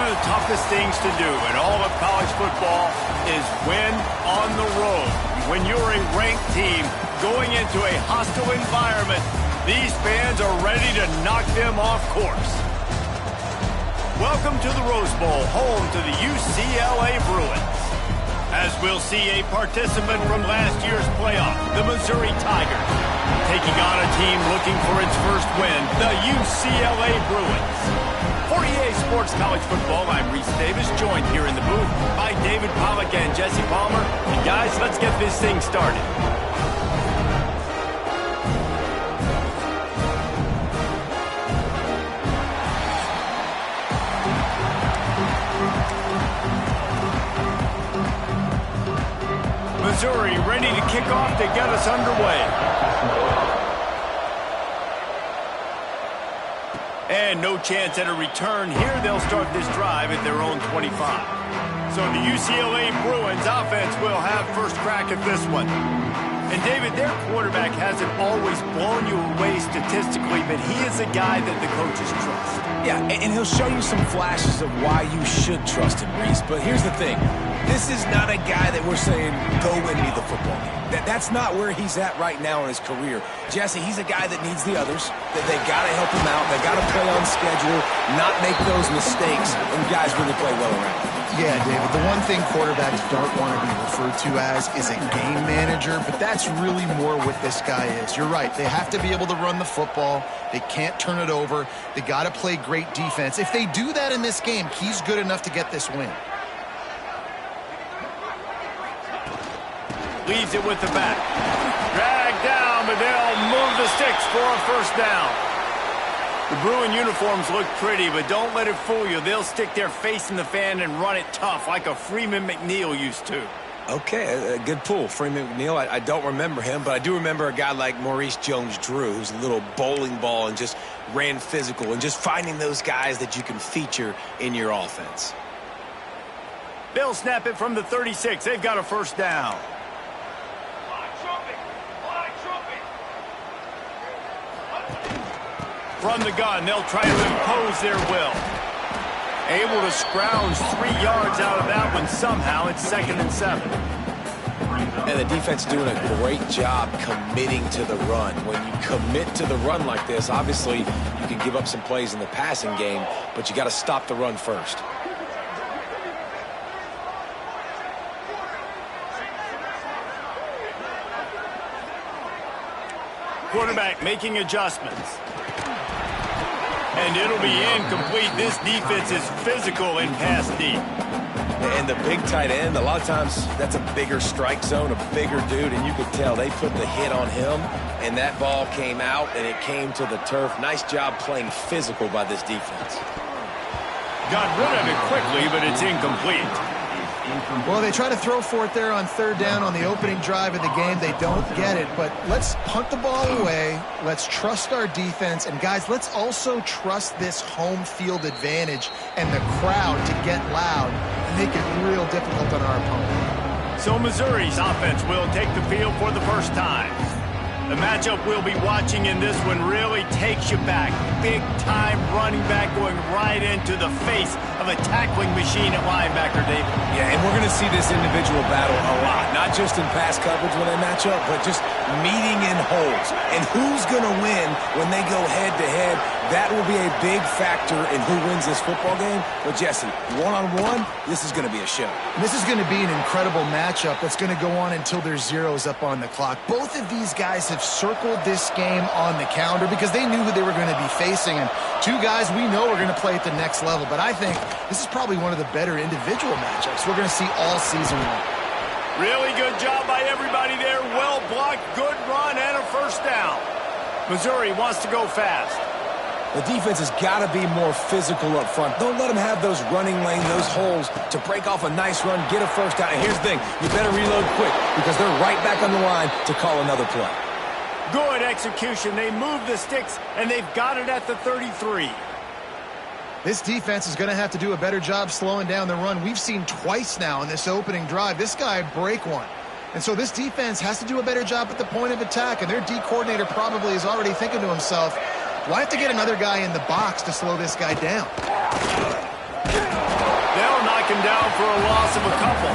of the toughest things to do in all of college football is win on the road. When you're a ranked team going into a hostile environment, these fans are ready to knock them off course. Welcome to the Rose Bowl, home to the UCLA Bruins. As we'll see a participant from last year's playoff, the Missouri Tigers, taking on a team looking for its first win, the UCLA Bruins. For EA Sports College Football, I'm Reese Davis, joined here in the booth by David Pollack and Jesse Palmer. And guys, let's get this thing started. Missouri ready to kick off to get us underway. And no chance at a return here. They'll start this drive at their own 25. So the UCLA Bruins offense will have first crack at this one. And David, their quarterback hasn't always blown you away statistically, but he is a guy that the coaches trust. Yeah, and he'll show you some flashes of why you should trust him, Reese. But here's the thing. This is not a guy that we're saying, go win me the football game. That's not where he's at right now in his career. Jesse, he's a guy that needs the others. That they got to help him out. They got to play on schedule, not make those mistakes, and guys really play well around him. Yeah, David, the one thing quarterbacks don't want to be referred to as is a game manager, but that's really more what this guy is. You're right. They have to be able to run the football. They can't turn it over. They got to play great defense. If they do that in this game, he's good enough to get this win. Leaves it with the back. Dragged down, but they'll move the sticks for a first down. The Bruin uniforms look pretty, but don't let it fool you. They'll stick their face in the fan and run it tough like a Freeman McNeil used to. Okay, a good pull. Freeman McNeil, I don't remember him, but I do remember a guy like Maurice Jones-Drew, who's a little bowling ball and just ran physical, and just finding those guys that you can feature in your offense. They'll snap it from the 36. They've got a first down. From the gun, they'll try to impose their will. Able to scrounge 3 yards out of that one somehow. It's 2nd and 7. And the defense doing a great job committing to the run. When you commit to the run like this, obviously you can give up some plays in the passing game, but you got to stop the run first. Quarterback making adjustments. And it'll be incomplete. This defense is physical in pass deep. And the big tight end, a lot of times that's a bigger strike zone, a bigger dude, and you could tell they put the hit on him, and that ball came out, and it came to the turf. Nice job playing physical by this defense. Got rid of it quickly, but it's incomplete. Well, they try to throw for it there on 3rd down on the opening drive of the game. They don't get it, but let's punt the ball away. Let's trust our defense. And, guys, let's also trust this home field advantage and the crowd to get loud and make it real difficult on our opponent. So Missouri's offense will take the field for the first time. The matchup we'll be watching in this one really takes you back. Big-time running back going right into the face of a tackling machine at linebacker, David. Yeah, and we're going to see this individual battle a lot. Not just in pass coverage when they match up, but just meeting in holes. And who's going to win when they go head-to-head? That will be a big factor in who wins this football game. But, Jesse, one-on-one, this is going to be a show. This is going to be an incredible matchup that's going to go on until there's zeros up on the clock. Both of these guys have circled this game on the calendar because they knew who they were going to be facing. And two guys we know are going to play at the next level. But I think this is probably one of the better individual matchups we're going to see all season long. Really good job by everybody there. Well blocked, good run, and a first down. Missouri wants to go fast. The defense has got to be more physical up front. Don't let them have those running lanes, those holes to break off a nice run, get a first down. And here's the thing, you better reload quick because they're right back on the line to call another play. Good execution. They move the sticks, and they've got it at the 33. This defense is going to have to do a better job slowing down the run. We've seen twice now in this opening drive. This guy break one. And so this defense has to do a better job at the point of attack, and their D coordinator probably is already thinking to himself, do I have to get another guy in the box to slow this guy down? for a loss of a couple.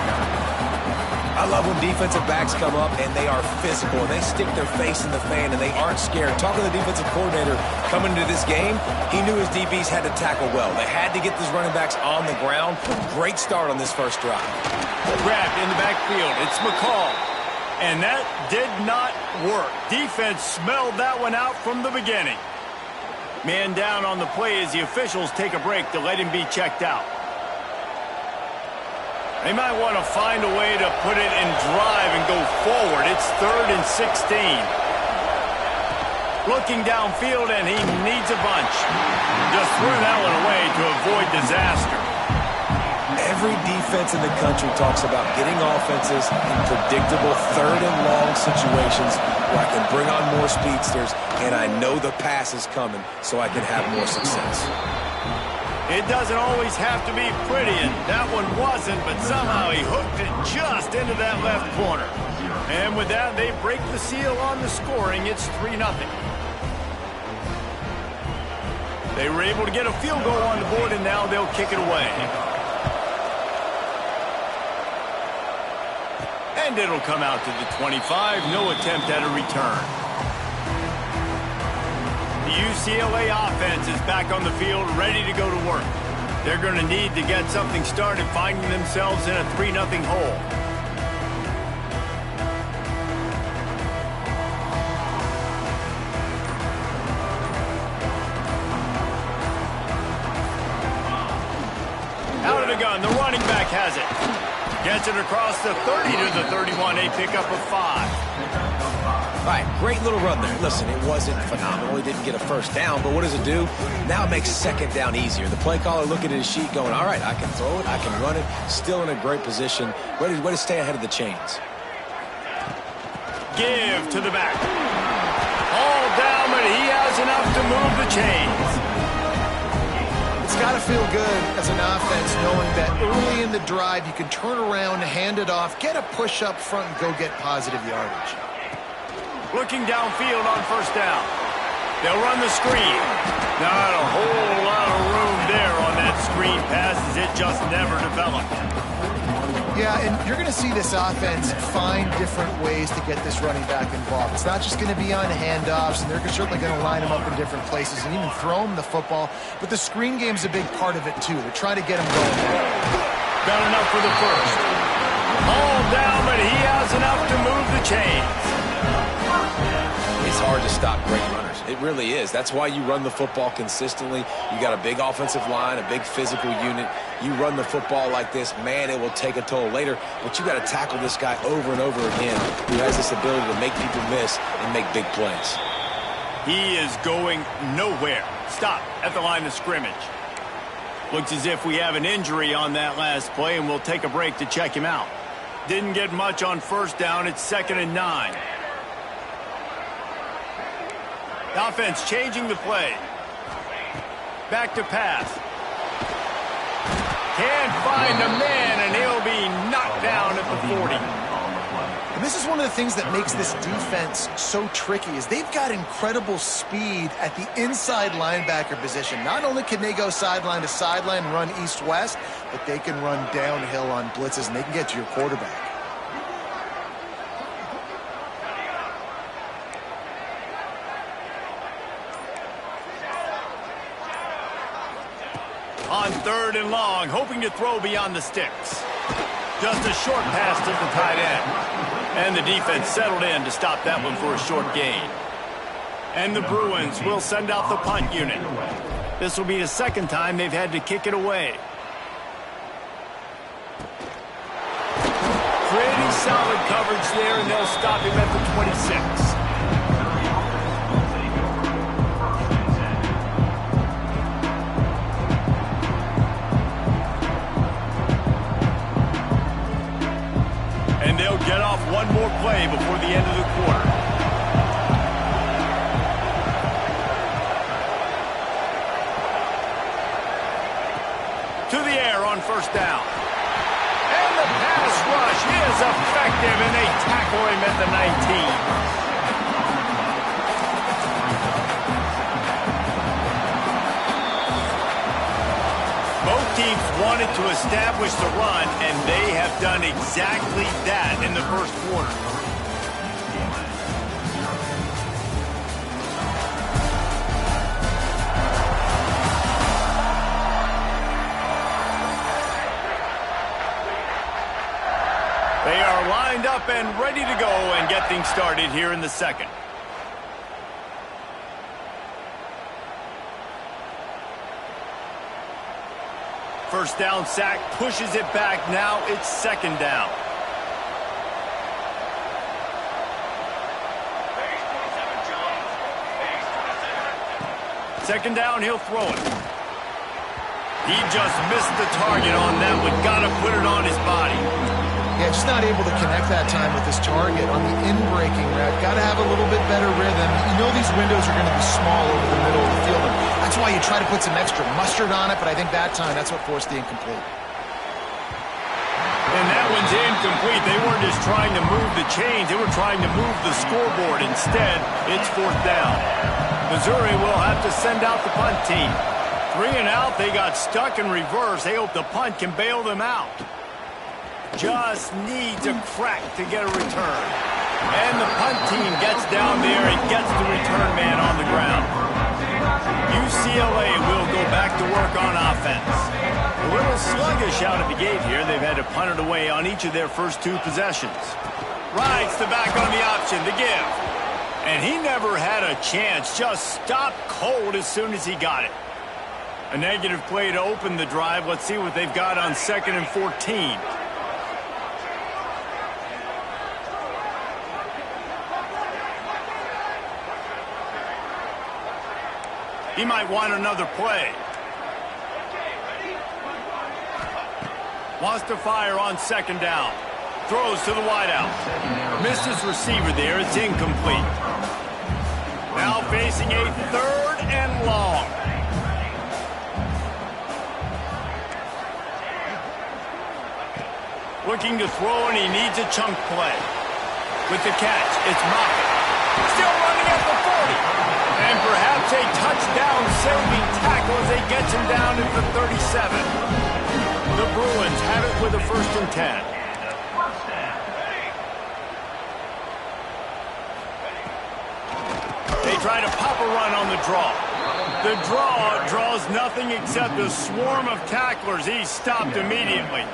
I love when defensive backs come up and they are physical and they stick their face in the fan and they aren't scared. Talking to the defensive coordinator coming into this game, he knew his DBs had to tackle well. They had to get these running backs on the ground. Great start on this first drive. Grabbed in the backfield. It's McCall. And that did not work. Defense smelled that one out from the beginning. Man down on the play as the officials take a break to let him be checked out. They might want to find a way to put it in drive and go forward. It's 3rd and 16. Looking downfield, and he needs a bunch. Just threw that one away to avoid disaster. Every defense in the country talks about getting offenses in predictable 3rd and long situations where I can bring on more speedsters and I know the pass is coming so I can have more success. It doesn't always have to be pretty, and that one wasn't, but somehow he hooked it just into that left corner. And with that, they break the seal on the scoring. It's 3-0. They were able to get a field goal on the board, and now they'll kick it away. And it'll come out to the 25. No attempt at a return. The UCLA offense is back on the field, ready to go to work. They're going to need to get something started, finding themselves in a 3-0 hole. Out of the gun, the running back has it. Gets it across the 30 to the 31, a pickup of 5. All right, great little run there. Listen, it wasn't phenomenal. He didn't get a first down, but what does it do? Now it makes second down easier. The play caller looking at his sheet going, all right, I can throw it, I can run it, still in a great position, ready to stay ahead of the chains. Give to the back. All down, but he has enough to move the chains. It's got to feel good as an offense knowing that early in the drive you can turn around, hand it off, get a push up front, and go get positive yardage. Looking downfield on first down. They'll run the screen. Not a whole lot of room there on that screen pass as it just never developed. Yeah, and you're going to see this offense find different ways to get this running back involved. It's not just going to be on handoffs, and they're certainly going to line him up in different places and even throw him the football. But the screen game's a big part of it, too. They're trying to get him going there. Got enough for the first. All down, but he has enough to move the chains. It's hard to stop great runners. It really is. That's why you run the football consistently. You got a big offensive line, a big physical unit. You run the football like this, man, it will take a toll later. But you got to tackle this guy over and over again who has this ability to make people miss and make big plays. He is going nowhere. Stop at the line of scrimmage. Looks as if we have an injury on that last play, and we'll take a break to check him out. Didn't get much on first down. It's 2nd and 9. The offense changing the play. Back to pass. Can't find a man, and he'll be knocked down at the 40. And this is one of the things that makes this defense so tricky is they've got incredible speed at the inside linebacker position. Not only can they go sideline to sideline and run east-west, but they can run downhill on blitzes, and they can get to your quarterback. On 3rd and long, hoping to throw beyond the sticks. Just a short pass to the tight end. And the defense settled in to stop that one for a short gain. And the Bruins will send out the punt unit. This will be the second time they've had to kick it away. Creating solid coverage there, and they'll stop him at the 26. And they'll get off one more play before the end of the quarter. To the air on first down. And the pass rush is effective, and they tackle him at the 19. Both teams wanted to establish the run, and they have done exactly that in the first quarter. They are lined up and ready to go and get things started here in the second. First down sack, pushes it back. Now it's second down. Second down, he'll throw it. He just missed the target on that one. Got to put it on his body. Yeah, just not able to connect that time with his target on the in-breaking route. Got to have a little bit better rhythm. You know these windows are going to be small over the middle of the field. And that's why you try to put some extra mustard on it, but I think that time that's what forced the incomplete. And that one's incomplete. They weren't just trying to move the chains. They were trying to move the scoreboard. Instead, it's fourth down. Missouri will have to send out the punt team. 3 and out. They got stuck in reverse. They hope the punt can bail them out. Just needs a crack to get a return. And the punt team gets down there and gets the return man on the ground. UCLA will go back to work on offense. A little sluggish out of the gate here. They've had to punt it away on each of their first 2 possessions. Rides the back on the option to give. And he never had a chance. Just stopped cold as soon as he got it. A negative play to open the drive. Let's see what they've got on 2nd and 14. He might want another play. Wants to fire on 2nd down. Throws to the wideout. Missed his receiver there. It's incomplete. Now facing a 3rd and long. Looking to throw, and he needs a chunk play. With the catch, it's Moffitt. Still running at the 40. And perhaps a touchdown-saving tackle as they get him down at the 37. The Bruins have it with a 1st and 10. They try to pop a run on the draw. The draw draws nothing except a swarm of tacklers. He's stopped immediately.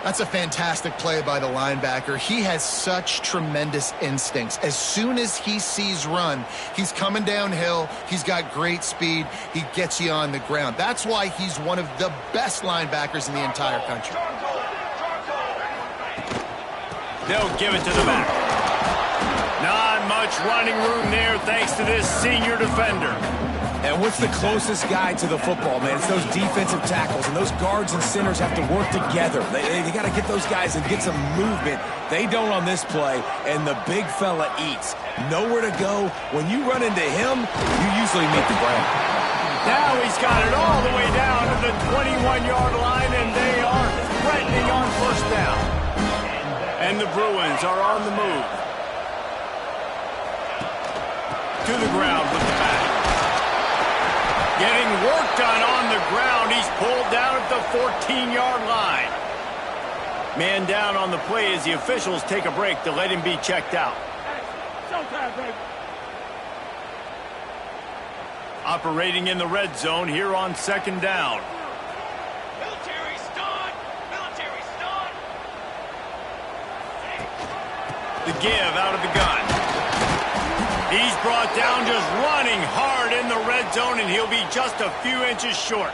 That's a fantastic play by the linebacker. He has such tremendous instincts. As soon as he sees run, he's coming downhill. He's got great speed. He gets you on the ground. That's why he's one of the best linebackers in the entire country. They'll give it to the back. Not much running room there thanks to this senior defender. And what's the closest guy to the football, man? It's those defensive tackles, and those guards and centers have to work together. They got to get those guys and get some movement. They don't on this play, and the big fella eats. Nowhere to go. When you run into him, you usually meet the ground. Now he's got it all the way down to the 21-yard line, and they are threatening on 1st down. And the Bruins are on the move. To the ground with the back. Getting work done on the ground. He's pulled down at the 14-yard line. Man down on the play as the officials take a break to let him be checked out. Operating in the red zone here on 2nd down. Military stun! Military stun! The give out of the gun. He's brought down just running hard in the red zone, and he'll be just a few inches short.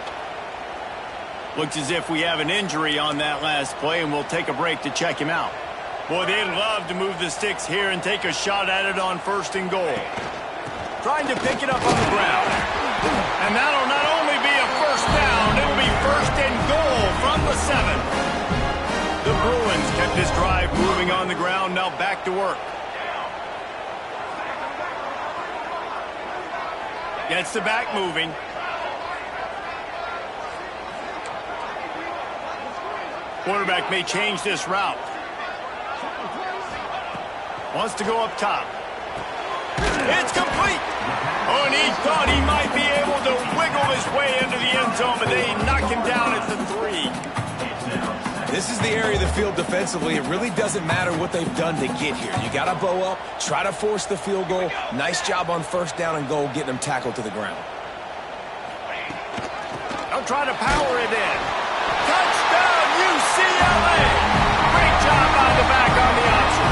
Looks as if we have an injury on that last play, and we'll take a break to check him out. Boy, they'd love to move the sticks here and take a shot at it on 1st and goal. Trying to pick it up on the ground. And that'll not only be a 1st down, it'll be 1st and goal from the 7. The Bruins kept this drive moving on the ground, now back to work. Gets the back moving. Quarterback may change this route. Wants to go up top. It's complete. Oh, and he thought he might be able to wiggle his way into the end zone, but they knock him down at the 3. This is the area of the field defensively. It really doesn't matter what they've done to get here. You got to bow up, try to force the field goal. Nice job on first down and goal, getting them tackled to the ground. They'll try to power it in. Touchdown, UCLA! Great job by the back on the option.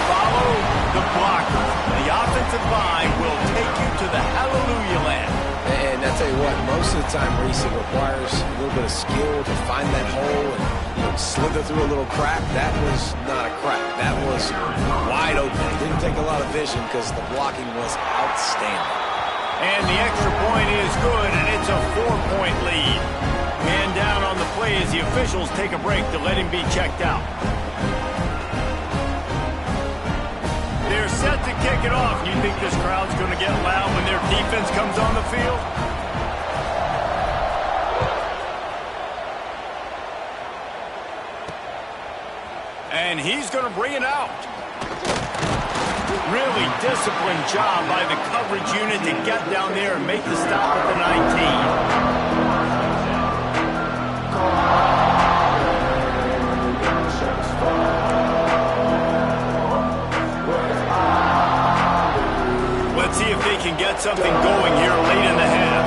Follow the blocker. The offensive line will take you to the hallelujah land. And I tell you what, most of the time, Reese, it requires a little bit of skill to find that hole and slither through a little crack. That was not a crack. That was wide open. It didn't take a lot of vision because the blocking was outstanding. And the extra point is good, and it's a 4-point lead. Man down on the play as the officials take a break to let him be checked out. They're set to kick it off. You think this crowd's going to get loud when their defense comes on the field? And he's going to bring it out. Really disciplined job by the coverage unit to get down there and make the stop at the 19. Let's see if they can get something going here late in the half.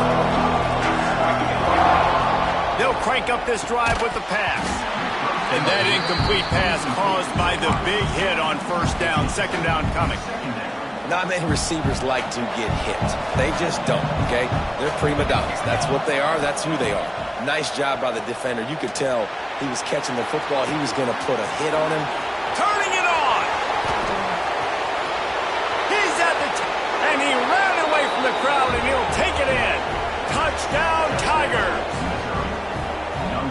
They'll crank up this drive with the pass. And that incomplete pass caused by the big hit on first down. Second down coming. Not many receivers like to get hit. They just don't, okay? They're prima donnas. That's what they are. That's who they are. Nice job by the defender. You could tell he was catching the football. He was going to put a hit on him. Turning it on. He's at the and he ran away from the crowd, and he'll take it in. Touchdown, Tigers.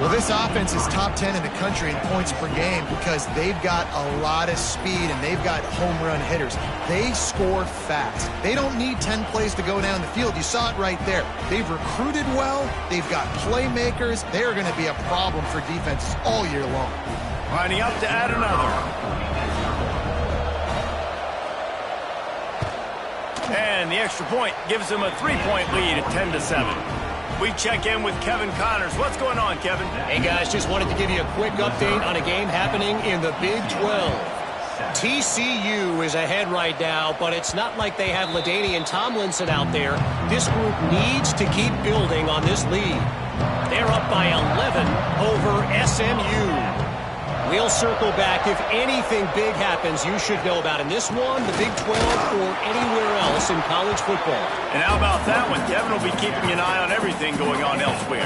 Well, this offense is top 10 in the country in points per game because they've got a lot of speed and they've got home run hitters. They score fast. They don't need 10 plays to go down the field. You saw it right there. They've recruited well. They've got playmakers. They're going to be a problem for defenses all year long. Lining up to add another. And the extra point gives them a 3-point lead at 10-7. We check in with Kevin Connors. What's going on, Kevin? Hey, guys, just wanted to give you a quick update on a game happening in the Big 12. TCU is ahead right now, but it's not like they have LaDainian Tomlinson out there. This group needs to keep building on this lead. They're up by 11 over SMU. We'll circle back. If anything big happens, you should know about in this one, the Big 12, or anywhere else in college football. And how about that one? Kevin will be keeping an eye on everything going on elsewhere.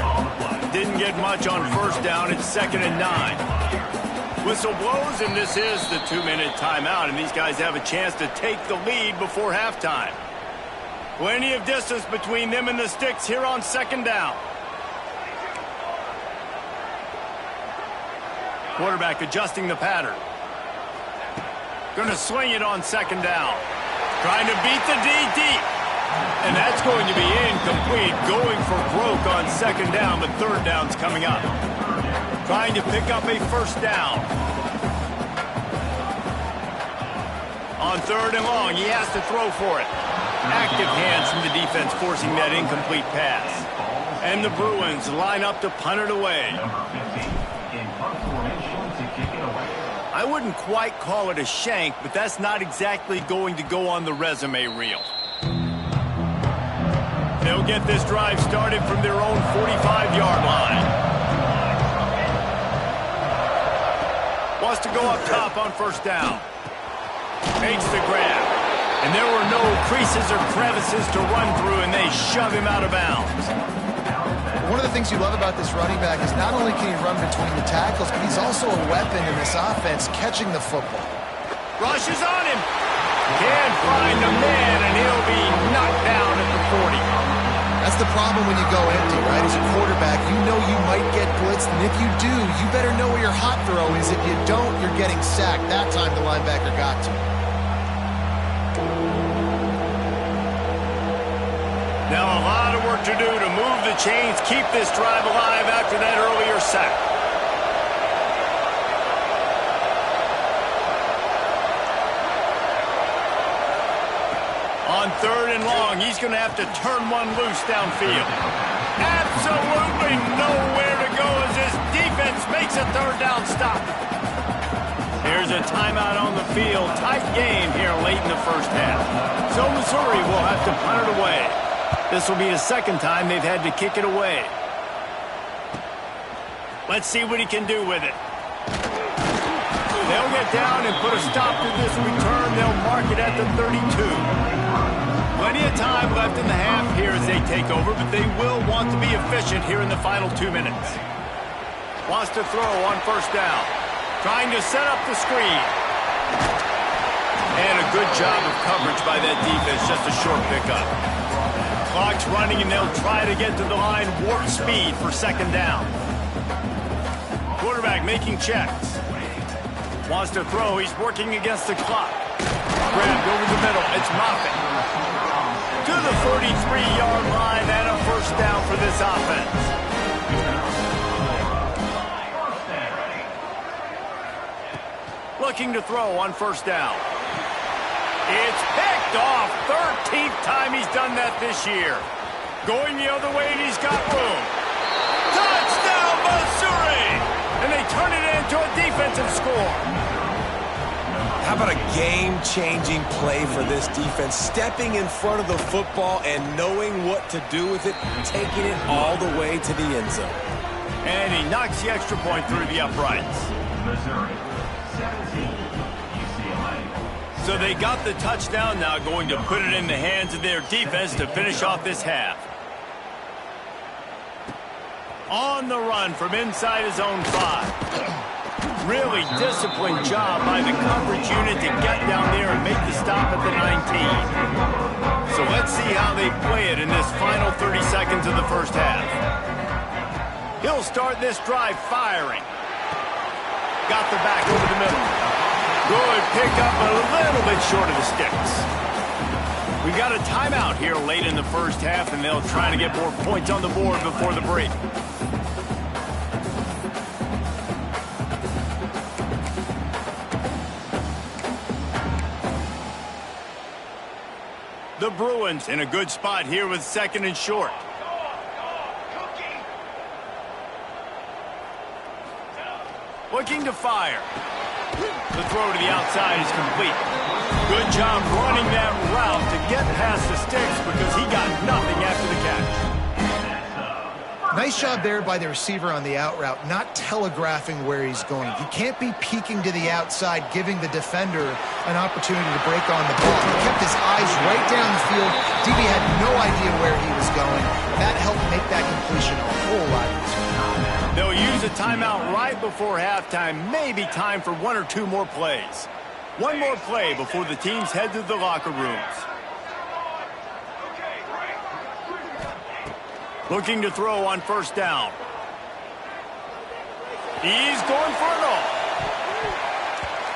Didn't get much on first down. It's 2nd and 9. Whistle blows, and this is the 2-minute timeout, and these guys have a chance to take the lead before halftime. Plenty of distance between them and the sticks here on 2nd down. Quarterback adjusting the pattern. Going to swing it on 2nd down. Trying to beat the D deep. And that's going to be incomplete. Going for broke on 2nd down, but 3rd down's coming up. Trying to pick up a first down. On 3rd and long, he has to throw for it. Active hands from the defense forcing that incomplete pass. And the Bruins line up to punt it away. I wouldn't quite call it a shank, but that's not exactly going to go on the resume reel. They'll get this drive started from their own 45-yard line. Wants to go up top on first down. Makes the grab. And there were no creases or crevices to run through, and they shove him out of bounds. One of the things you love about this running back is not only can he run between the tackles, but he's also a weapon in this offense catching the football. Rushes on him. Can't find a man, and he'll be knocked down at the 40. That's the problem when you go empty, right? As a quarterback, you know you might get blitzed, and if you do, you better know where your hot throw is. If you don't, you're getting sacked. That time the linebacker got to. Now a lot of work to do to move the chains, keep this drive alive after that earlier sack. On third and long, he's going to have to turn one loose downfield. Absolutely nowhere to go as his defense makes a third down stop. There's a timeout on the field. Tight game here late in the first half. So Missouri will have to punt it away. This will be the second time they've had to kick it away. Let's see what he can do with it. They'll get down and put a stop to this return. They'll mark it at the 32. Plenty of time left in the half here as they take over, but they will want to be efficient here in the final 2 minutes. Wants to throw on first down. Trying to set up the screen. And a good job of coverage by that defense. Just a short pickup. Clock's running, and they'll try to get to the line warp speed for second down. Quarterback making checks. Wants to throw. He's working against the clock. Grabbed over the middle. It's Moffitt. To the 43-yard line and a first down for this offense. Looking to throw on first down. It's picked off. 13th time he's done that this year. Going the other way, and he's got room. Touchdown, Missouri! And they turn it into a defensive score. How about a game-changing play for this defense? Stepping in front of the football and knowing what to do with it, taking it all the way to the end zone. And he knocks the extra point through the uprights. Missouri, 17, UCLA. So they got the touchdown, now going to put it in the hands of their defense to finish off this half. On the run from inside his own 5. Really disciplined job by the coverage unit to get down there and make the stop at the 19. So let's see how they play it in this final 30 seconds of the first half. He'll start this drive firing. Got the back over the middle. Good pickup, but a little bit short of the sticks. We've got a timeout here late in the first half, and they'll try to get more points on the board before the break. The Bruins in a good spot here with second and short. Looking to fire. The throw to the outside is complete. Good job running that route to get past the sticks because he got nothing after the catch. Nice job there by the receiver on the out route, not telegraphing where he's going. You can't be peeking to the outside, giving the defender an opportunity to break on the ball. He kept his eyes right down the field. DB had no idea where he was going. That helped make that completion a whole lot easier. They'll use a timeout right before halftime. Maybe time for 1 or 2 more plays. One more play before the teams head to the locker rooms. Looking to throw on first down. He's going for it all.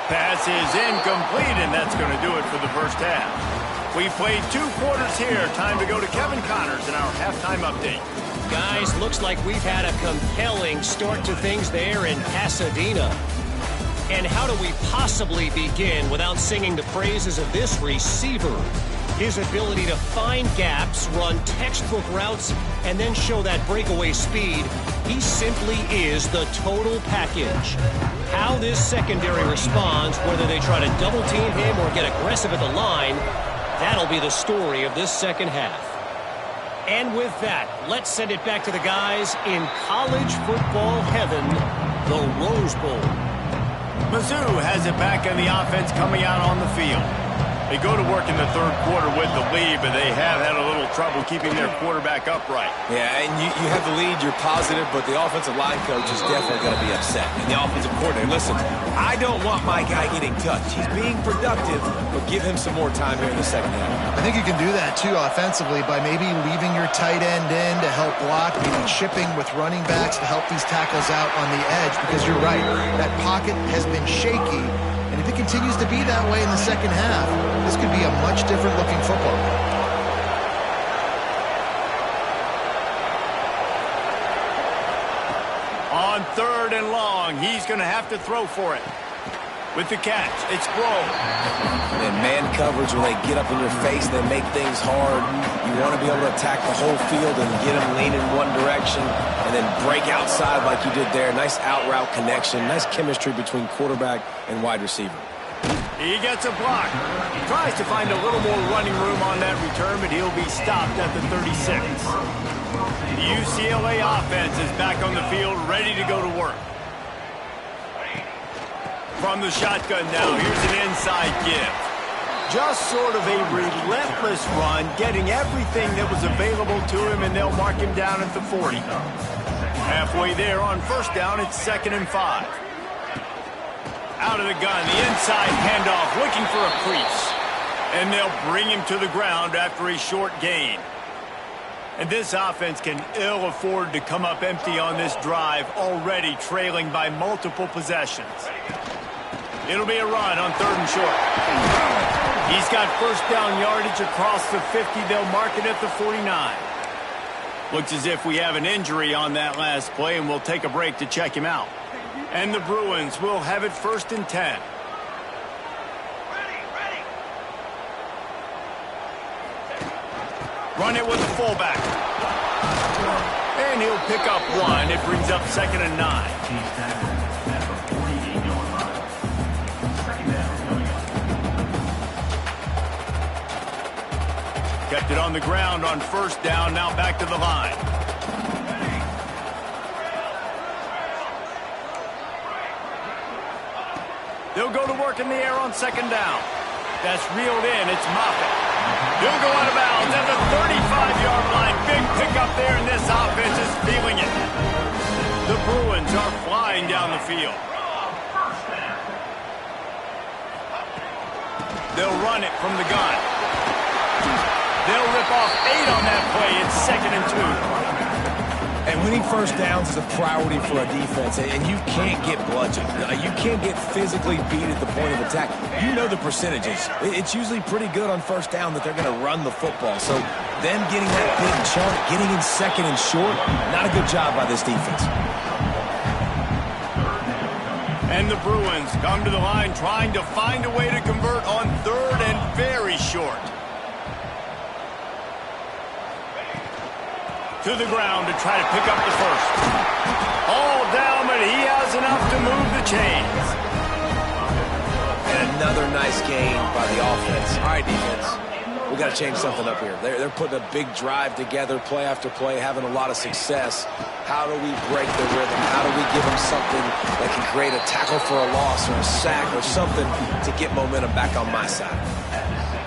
Pass is incomplete, and that's going to do it for the first half. We've played 2 quarters here. Time to go to Kevin Connors in our halftime update. Guys, looks like we've had a compelling start to things there in Pasadena. And how do we possibly begin without singing the praises of this receiver? His ability to find gaps, run textbook routes, and then show that breakaway speed. He simply is the total package. How this secondary responds, whether they try to double team him or get aggressive at the line, that'll be the story of this second half. And with that, let's send it back to the guys in college football heaven, the Rose Bowl. Mizzou has it back in the offense coming out on the field. They go to work in the third quarter with the lead, but they have had a little trouble keeping their quarterback upright. Yeah, and you have the lead, you're positive, but the offensive line coach is definitely going to be upset. And the offensive coordinator, listen, I don't want my guy getting touched. He's being productive, but give him some more time here in the second half. I think you can do that, too, offensively, by maybe leaving your tight end in to help block, maybe chipping with running backs to help these tackles out on the edge, because you're right, that pocket has been shaky. And if it continues to be that way in the second half, this could be a much different looking football. On 3rd and long, he's going to have to throw for it. with the catch. It's Grove. And man coverage, when they get up in your face, they make things hard. You want to be able to attack the whole field and get them leaning one direction and then break outside like you did there. Nice out route connection. Nice chemistry between quarterback and wide receiver. He gets a block. Tries to find a little more running room on that return, but he'll be stopped at the 36. The UCLA offense is back on the field, ready to go to work. From the shotgun now, here's an inside give. Just sort of a relentless run, getting everything that was available to him, and they'll mark him down at the 40. Halfway there on first down, it's 2nd and 5. Out of the gun, the inside handoff, looking for a crease. And they'll bring him to the ground after a short gain. And this offense can ill afford to come up empty on this drive, already trailing by multiple possessions. It'll be a run on 3rd and short. He's got first down yardage across the 50. They'll mark it at the 49. Looks as if we have an injury on that last play, and we'll take a break to check him out. And the Bruins will have it 1st and 10. Run it with the fullback. And he'll pick up 1. It brings up 2nd and 9. Kept it on the ground on first down. Now back to the line. They'll go to work in the air on 2nd down. That's reeled in. It's Moffitt. He'll go out of bounds at the 35-yard line. Big pickup there, and this offense is feeling it. The Bruins are flying down the field. They'll run it from the gun. They'll rip off 8 on that play. It's 2nd and 2. And winning first downs is a priority for a defense, and you can't get bludgeoned. You can't get physically beat at the point of attack. You know the percentages. It's usually pretty good on first down that they're going to run the football. So them getting that big chunk, getting in 2nd and short, not a good job by this defense. And the Bruins come to the line trying to find a way to convert on 3rd and very short. To the ground to try to pick up the first. All down, but he has enough to move the chains. And another nice gain by the offense. All right, defense, we got to change something up here. They're putting a big drive together, play after play, having a lot of success. How do we break the rhythm? How do we give them something that can create a tackle for a loss or a sack or something to get momentum back on my side?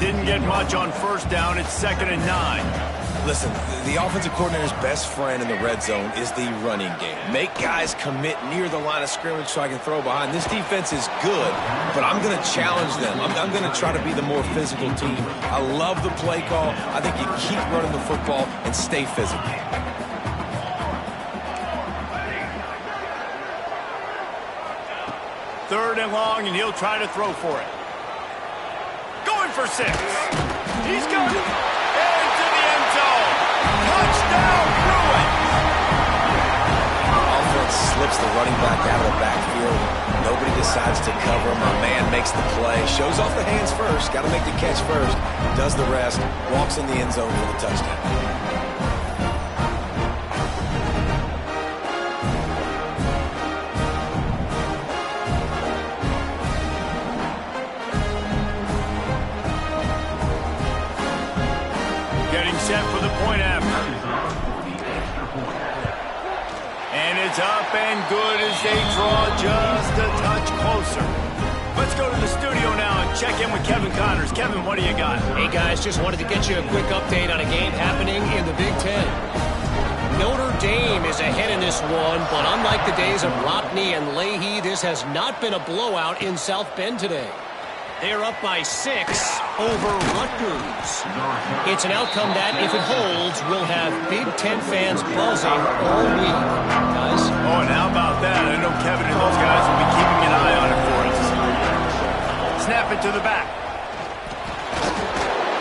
Didn't get much on first down. It's 2nd and 9. Listen, the offensive coordinator's best friend in the red zone is the running game. Make guys commit near the line of scrimmage so I can throw behind. This defense is good, but I'm going to challenge them. I'm going to try to be the more physical team. I love the play call. I think you keep running the football and stay physical. Third and long, and he'll try to throw for it. Going for 6. He's got it. Into the end zone. Touchdown, Bruins. Offense slips the running back out of the backfield. Nobody decides to cover. My man makes the play. Shows off the hands first. Got to make the catch first. Does the rest. Walks in the end zone for the touchdown. Set for the point after. And it's up and good as they draw just a touch closer. Let's go to the studio now and check in with Kevin Connors. Kevin, what do you got? Hey, guys, just wanted to get you a quick update on a game happening in the Big Ten. Notre Dame is ahead in this one, but unlike the days of Rodney and Leahy, this has not been a blowout in South Bend today. They are up by 6 over Rutgers. It's an outcome that, if it holds, will have Big Ten fans buzzing all week. Guys? Oh, and how about that? I know Kevin and those guys will be keeping an eye on it for us. Snap it to the back.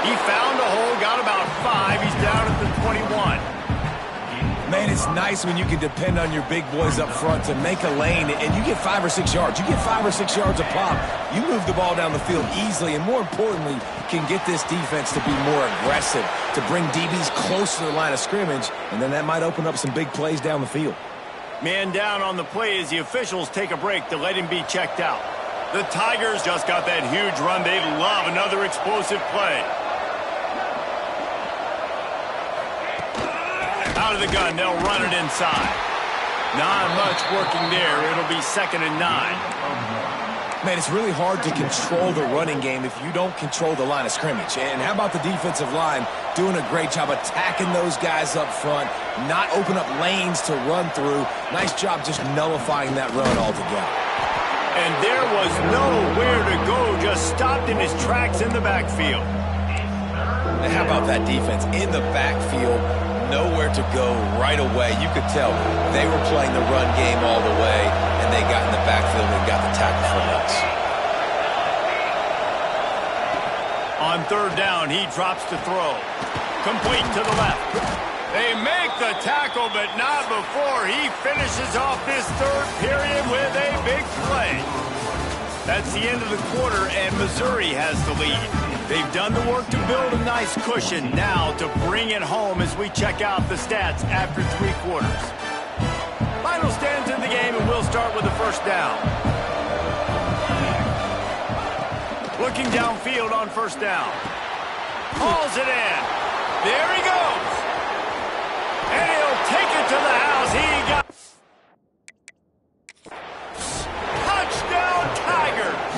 He found a hole, got about 5. He's down at the 21. Man, it's nice nice when you can depend on your big boys up front to make a lane, and you get 5 or 6 yards. You get 5 or 6 yards a pop. You move the ball down the field easily, and more importantly, can get this defense to be more aggressive, to bring DBs close to the line of scrimmage, and then that might open up some big plays down the field. Man down on the play as the officials take a break to let him be checked out. The Tigers just got that huge run. They love another explosive play. Out of the gun, they'll run it inside. Not much working there. It'll be 2nd and 9. Man, it's really hard to control the running game if you don't control the line of scrimmage. And how about the defensive line doing a great job attacking those guys up front, not open up lanes to run through. Nice job just nullifying that run altogether. And there was nowhere to go, just stopped in his tracks in the backfield. And how about that defense in the backfield? Nowhere to go right away. You could tell they were playing the run game all the way, and they got in the backfield and got the tackle for once. On 3rd down, he drops to throw. Complete to the left. They make the tackle, but not before he finishes off this 3rd period with a big play. That's the end of the quarter, and Missouri has the lead. They've done the work to build a nice cushion. Now to bring it home as we check out the stats after 3 quarters. Final stands in the game, and we'll start with the 1st down. Looking downfield on 1st down. Hauls it in. There he goes. And he'll take it to the house. He got... Touchdown, Tigers!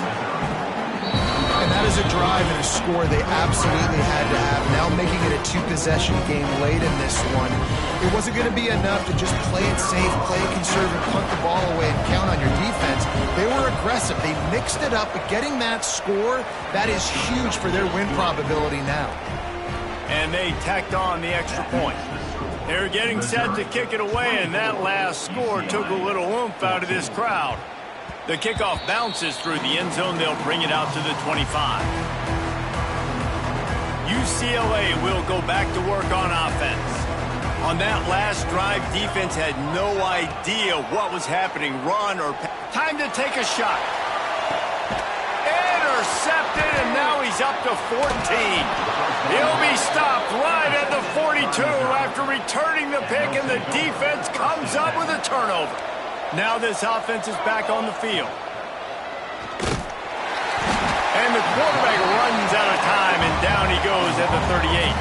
And that is a drive and a score they absolutely had to have. Now making it a 2-possession game late in this one. It wasn't going to be enough to just play it safe, play it conservative, punt the ball away, and count on your defense. They were aggressive. They mixed it up, but getting that score, that is huge for their win probability now. And they tacked on the extra point. They're getting set to kick it away, and that last score took a little oomph out of this crowd. The kickoff bounces through the end zone. They'll bring it out to the 25. UCLA will go back to work on offense. On that last drive, defense had no idea what was happening. Run or pass. Time to take a shot. Intercepted, and now he's up to 14. He'll be stopped right at the 42 after returning the pick, and the defense comes up with a turnover. Now this offense is back on the field. And the quarterback runs out of time, and down he goes at the 38.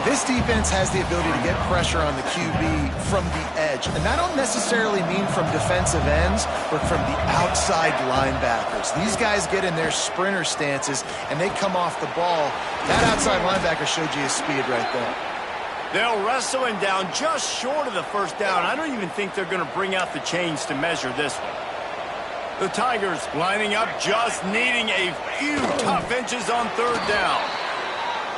This defense has the ability to get pressure on the QB from the edge. And that don't necessarily mean from defensive ends, but from the outside linebackers. These guys get in their sprinter stances, and they come off the ball. That outside linebacker showed you his speed right there. They'll wrestle him down just short of the 1st down. I don't even think they're going to bring out the chains to measure this one. The Tigers lining up, just needing a few tough inches on 3rd down.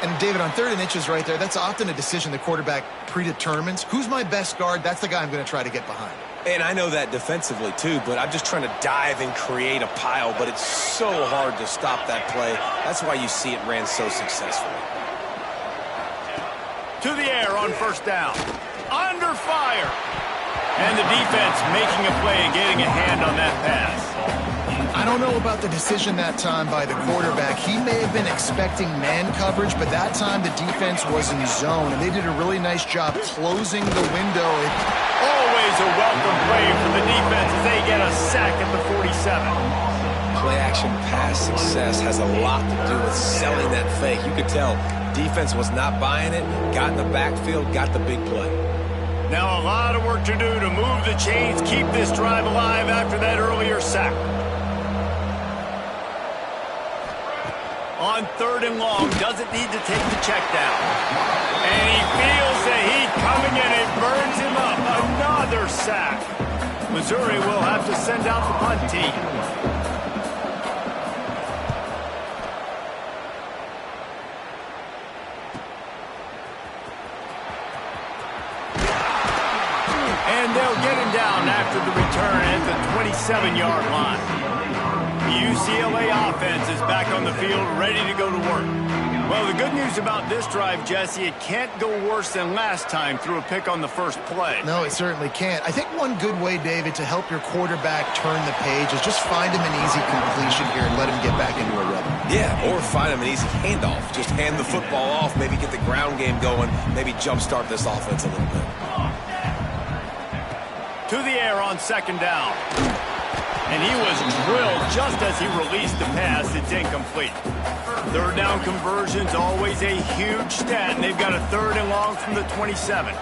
And, David, on 3rd and inches right there, that's often a decision the quarterback predetermines. Who's my best guard? That's the guy I'm going to try to get behind. And I know that defensively, too, but I'm just trying to dive and create a pile, but it's so hard to stop that play. That's why you see it ran so successfully. To the air on 1st down. Under fire. And the defense making a play and getting a hand on that pass. I don't know about the decision that time by the quarterback. He may have been expecting man coverage, but that time the defense was in zone, and they did a really nice job closing the window. Always a welcome play for the defense as they get a sack at the 47. Play-action pass success has a lot to do with selling that fake. You could tell defense was not buying it, got in the backfield, got the big play. Now a lot of work to do to move the chains, keep this drive alive after that earlier sack. On 3rd and long, doesn't need to take the check down. And he feels the heat coming in. It burns him up. Another sack. Missouri will have to send out the punt team. And they'll get him down after the return at the 27-yard line. The UCLA offense is back on the field, ready to go to work. Well, the good news about this drive, Jesse, it can't go worse than last time through a pick on the first play. No, it certainly can't. I think one good way, David, to help your quarterback turn the page is just find him an easy completion here and let him get back into a rhythm. Yeah, or find him an easy handoff. Just hand the football off, maybe get the ground game going, maybe jumpstart this offense a little bit. To the air on second down. And he was drilled just as he released the pass. It's incomplete. Third down conversion's always a huge stat, and they've got a 3rd and long from the 27.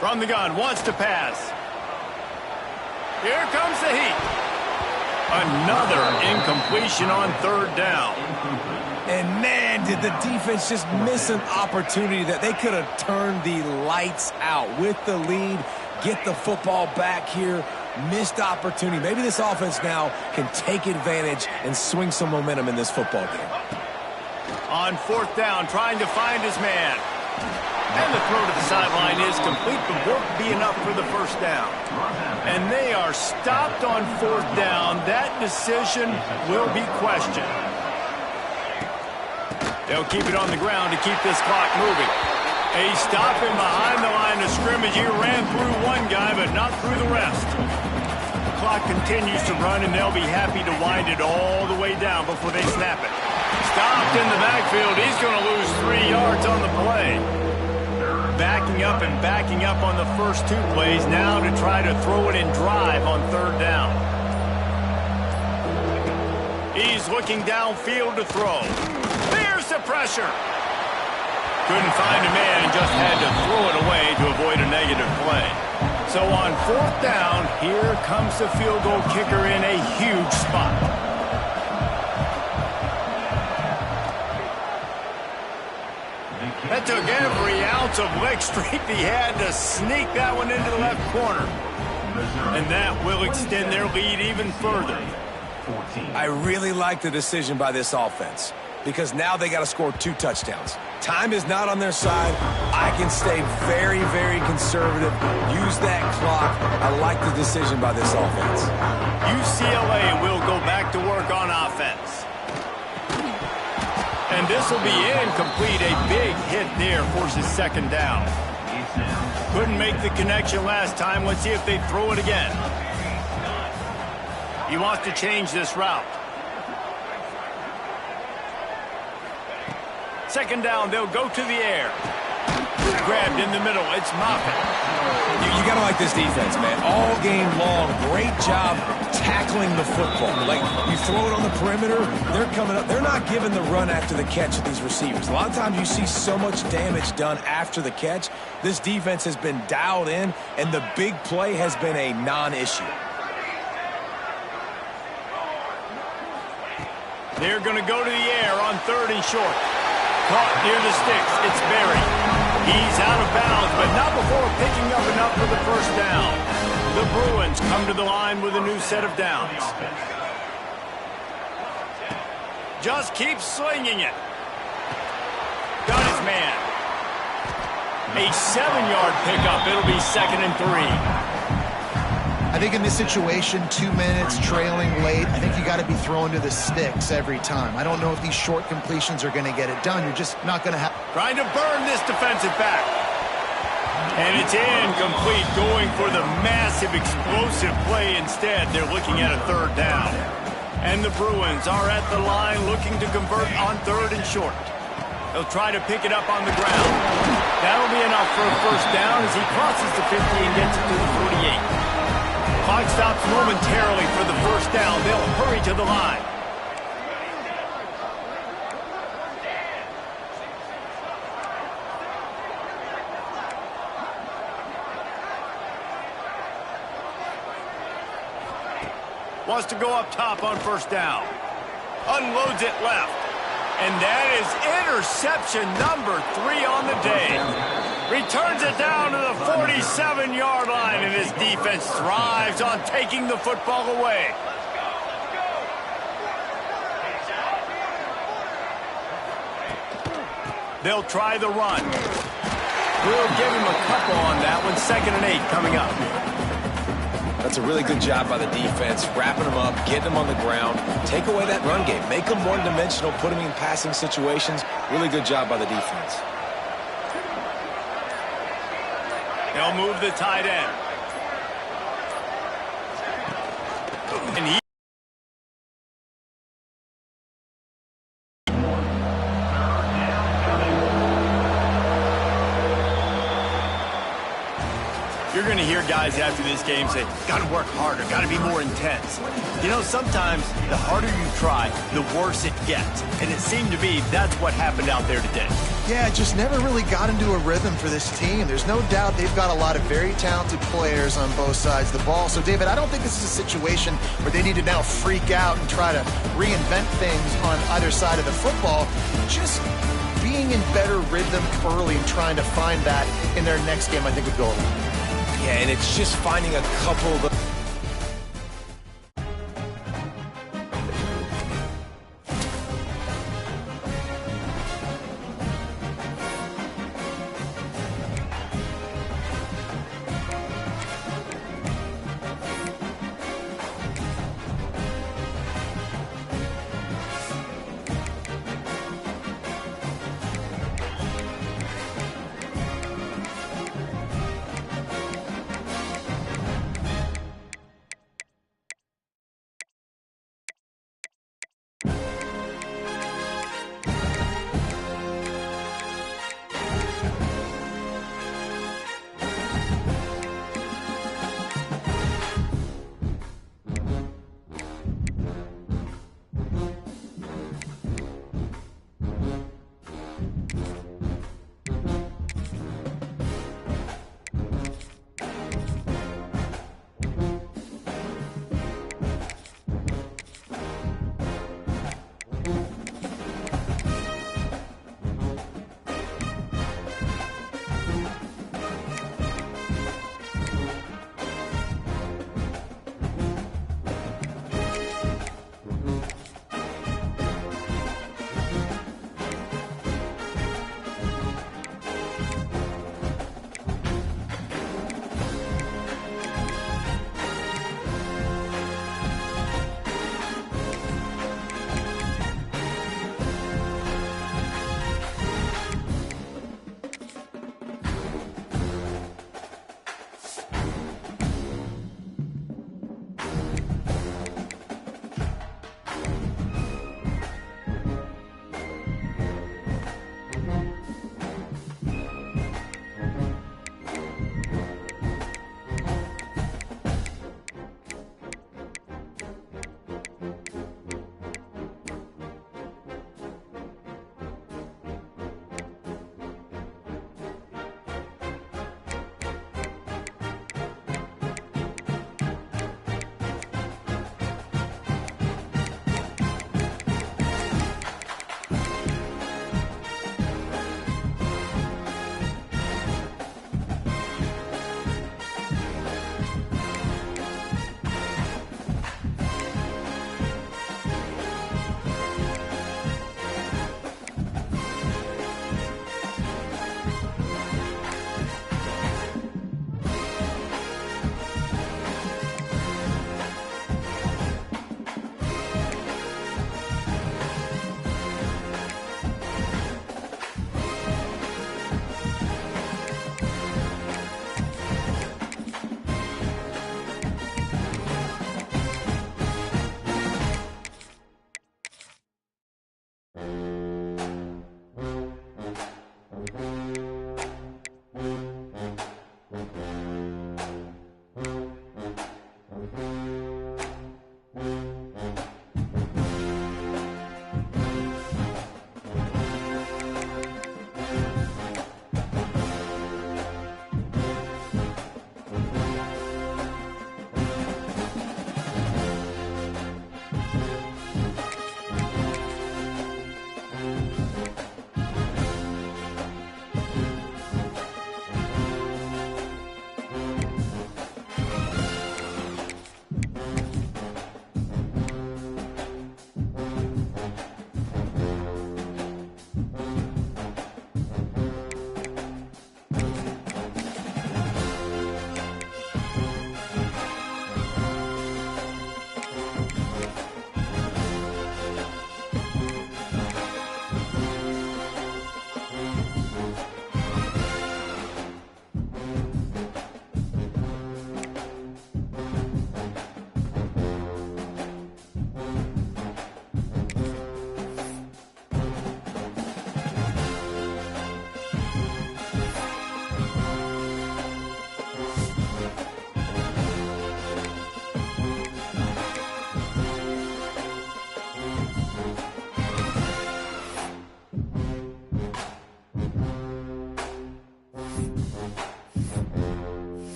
From the gun, wants to pass. Here comes the heat. Another incompletion on 3rd down. And man, did the defense just miss an opportunity that they could have turned the lights out with the lead, get the football back here. Missed opportunity. Maybe this offense now can take advantage and swing some momentum in this football game. On 4th down, trying to find his man. And the throw to the sideline is complete, but won't be enough for the first down. And they are stopped on 4th down. That decision will be questioned. They'll keep it on the ground to keep this clock moving. A stop in behind the line of scrimmage. He ran through one guy, but not through the rest. The clock continues to run, and they'll be happy to wind it all the way down before they snap it. Stopped in the backfield. He's going to lose 3 yards on the play. Backing up and backing up on the first 2 plays now to try to throw it in drive on 3rd down. He's looking downfield to throw. There's the pressure. Couldn't find a man and just had to throw it away to avoid a negative play. So on 4th down, here comes the field goal kicker in a huge spot. That took every ounce of leg strength he had to sneak that one into the left corner. And that will extend their lead even further. I really like the decision by this offense because now they got to score 2 touchdowns. Time is not on their side. I can stay very, very conservative. Use that clock. I like the decision by this offense. UCLA will go back to work on offense. And this will be incomplete. A big hit there forces 2nd down. Couldn't make the connection last time. Let's see if they throw it again. He wants to change this route. 2nd down, they'll go to the air. Grabbed in the middle, it's Moffitt. You got to like this defense, man. All game long, great job tackling the football. Like, you throw it on the perimeter, they're coming up. They're not giving the run after the catch of these receivers. A lot of times you see so much damage done after the catch. This defense has been dialed in, and the big play has been a non-issue. They're going to go to the air on 3rd and short. Caught near the sticks. It's Berry. He's out of bounds, but not before picking up enough for the first down. The Bruins come to the line with a new set of downs. Just keeps slinging it. Got his man. A 7-yard pickup. It'll be 2nd and 3. I think in this situation, 2 minutes, trailing late, I think you got to be throwing to the sticks every time. I don't know if these short completions are going to get it done. You're just not going to have... Trying to burn this defensive back. And it's incomplete, going for the massive explosive play instead. They're looking at a 3rd down. And the Bruins are at the line looking to convert on 3rd and short. They'll try to pick it up on the ground. That'll be enough for a first down as he crosses the 50 and gets it to the 48. Clock stops momentarily for the first down. They'll hurry to the line. Wants to go up top on first down. Unloads it left. And that is interception number 3 on the day. Returns it down to the 47-yard line, and his defense thrives on taking the football away. They'll try the run. We'll give him a couple on that one. 2nd and 8 coming up. That's a really good job by the defense, wrapping them up, getting them on the ground. Take away that run game. Make them one-dimensional, put them in passing situations. Really good job by the defense. They'll move the tight end. And he You're going to hear guys after this game say, got to work harder, got to be more intense. You know, sometimes the harder you try, the worse it gets. And it seemed to be that's what happened out there today. Yeah, just never really got into a rhythm for this team. There's no doubt they've got a lot of very talented players on both sides of the ball. So, David, I don't think this is a situation where they need to now freak out and try to reinvent things on either side of the football. Just being in better rhythm early and trying to find that in their next game, I think would go a long way. Yeah, and it's just finding a couple of